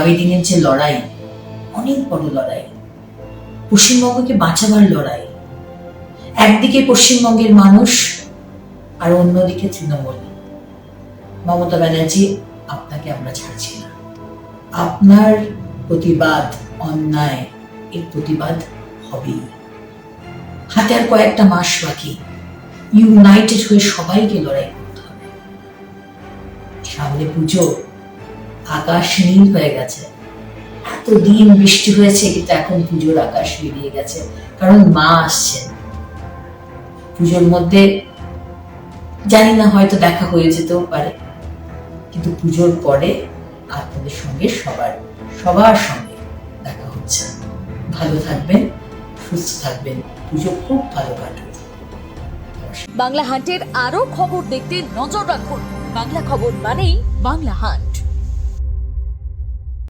আগামী দিনের যে লড়াই, অনেক বড় লড়াই, পশ্চিমবঙ্গকে বাঁচাবার লড়াই। একদিকে পশ্চিমবঙ্গের মানুষ আর অন্যদিকে তৃণমূল। মমতা ব্যানার্জি, আপনাকে আমরা ছাড়ছি না। আপনার প্রতিবাদ, অন্যায়, এর প্রতিবাদ হবেই। হাতে আর কয়েকটা মাস বাকি, ইউনাইটেড হয়ে সবাইকে লড়াই করতে হবে। সামনে পুজো, আকাশ নীল হয়ে গেছে। এতদিন বৃষ্টি হয়েছে, কিন্তু এখন পুজোর আকাশ বেরিয়ে গেছে, কারণ মা আসছেন। পুজোর মধ্যে জানি না, হয়তো দেখা হয়ে যেতেও পারে, কিন্তু পুজোর পরে আপনাদের সঙ্গে সবার সঙ্গে দেখা হচ্ছে। ভালো থাকবেন, সুস্থ থাকবেন, পুজো খুব ভালো কাটুক। বাংলা হান্টের আরো খবর দেখতে নজর রাখুন। বাংলা খবর মানেই বাংলা হান্ট।